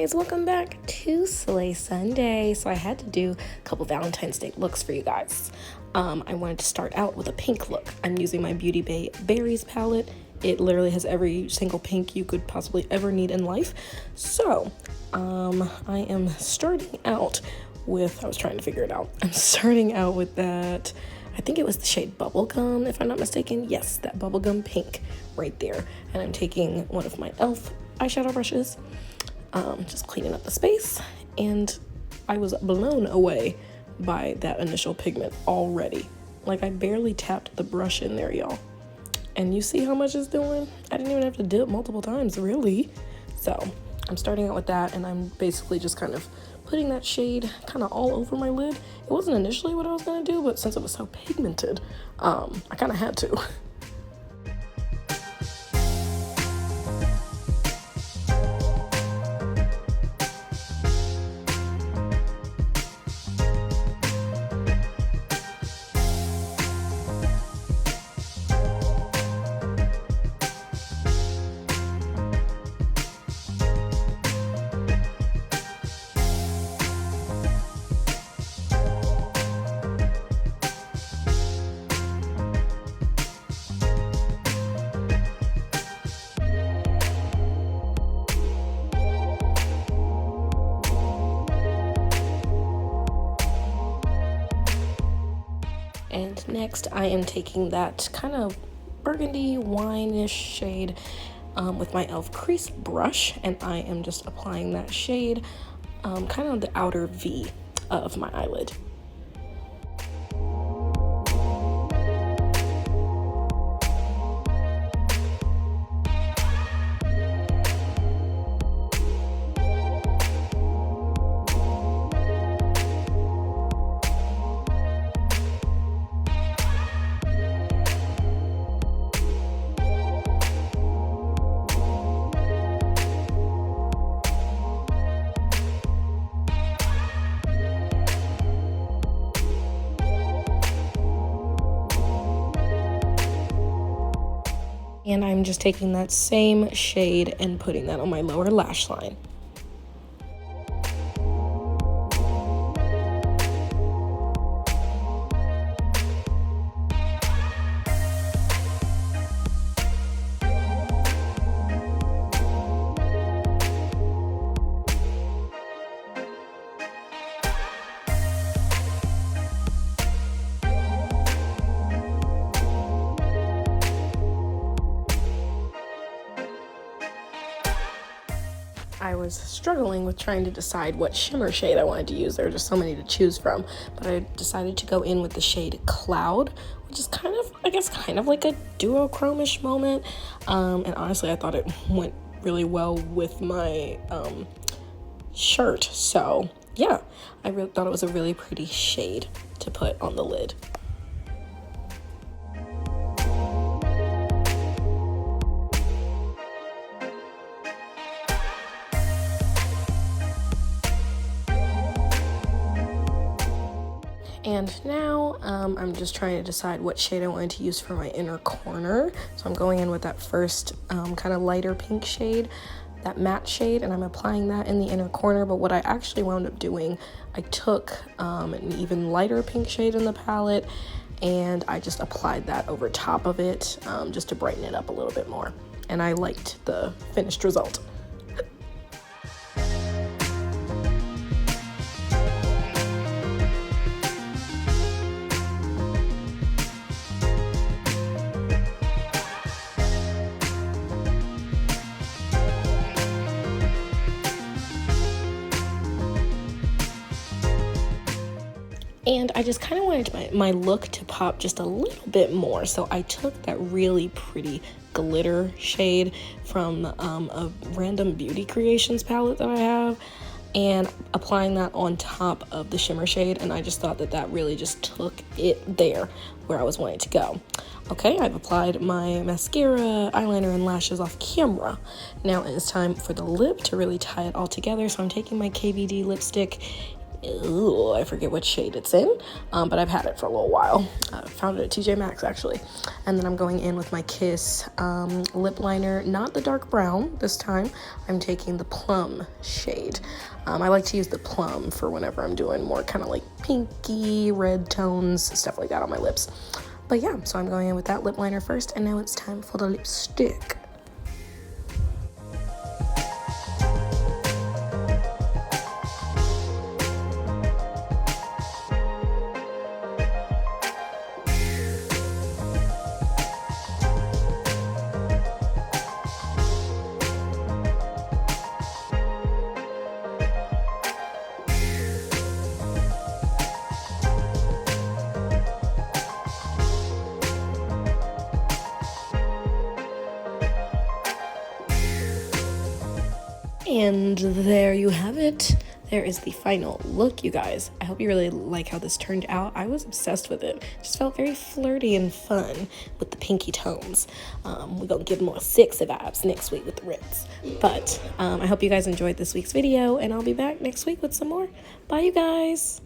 guys, welcome back to Slay Sunday. So I had to do a couple Valentine's Day looks for you guys. I wanted to start out with a pink look. I'm using my Beauty Bay Berries palette. It literally has every single pink you could possibly ever need in life. So I am starting out with, I'm starting out with that, I think it was the shade Bubblegum, if I'm not mistaken. Yes, that Bubblegum pink right there. And I'm taking one of my e.l.f. eyeshadow brushes, just cleaning up the space, and I was blown away by that initial pigment already. Like, I barely tapped the brush in there, y'all. And you see how much it's doing? I didn't even have to dip multiple times, really. So I'm starting out with that, and I'm basically just kind of putting that shade kind of all over my lid. It wasn't initially what I was gonna do, but since it was so pigmented, I kind of had to. And next I am taking that kind of burgundy wine-ish shade with my e.l.f. crease brush, and I am just applying that shade kind of the outer V of my eyelid. And I'm just taking that same shade and putting that on my lower lash line. I was struggling with trying to decide what shimmer shade I wanted to use. There were just so many to choose from, but I decided to go in with the shade Cloud, which is kind of, I guess, kind of like a duochrome-ish moment. And honestly, I thought it went really well with my shirt. So yeah, I really thought it was a really pretty shade to put on the lid. And now I'm just trying to decide what shade I wanted to use for my inner corner. So I'm going in with that first kind of lighter pink shade, that matte shade, and I'm applying that in the inner corner. But what I actually wound up doing, I took an even lighter pink shade in the palette, and I just applied that over top of it just to brighten it up a little bit more. And I liked the finished result. And I just kind of wanted my look to pop just a little bit more. So I took that really pretty glitter shade from a random Beauty Creations palette that I have, and applying that on top of the shimmer shade. And I just thought that that really just took it there where I was wanting to go. Okay, I've applied my mascara, eyeliner, and lashes off camera. Now it is time for the lip to really tie it all together. So I'm taking my KVD lipstick Ooh, I forget what shade it's in, but I've had it for a little while. Found it at TJ Maxx actually. And then I'm going in with my Kiss lip liner, not the dark brown this time. I'm taking the plum shade. I like to use the plum for whenever I'm doing more kind of like pinky red tones, stuff like that on my lips. But yeah, so I'm going in with that lip liner first, and now it's time for the lipstick. And there you have it. There is the final look, you guys. I hope you really like how this turned out. I was obsessed with it. Just felt very flirty and fun with the pinky tones. We're gonna give more sexy vibes next week with the reds. But I hope you guys enjoyed this week's video, and I'll be back next week with some more. Bye, you guys.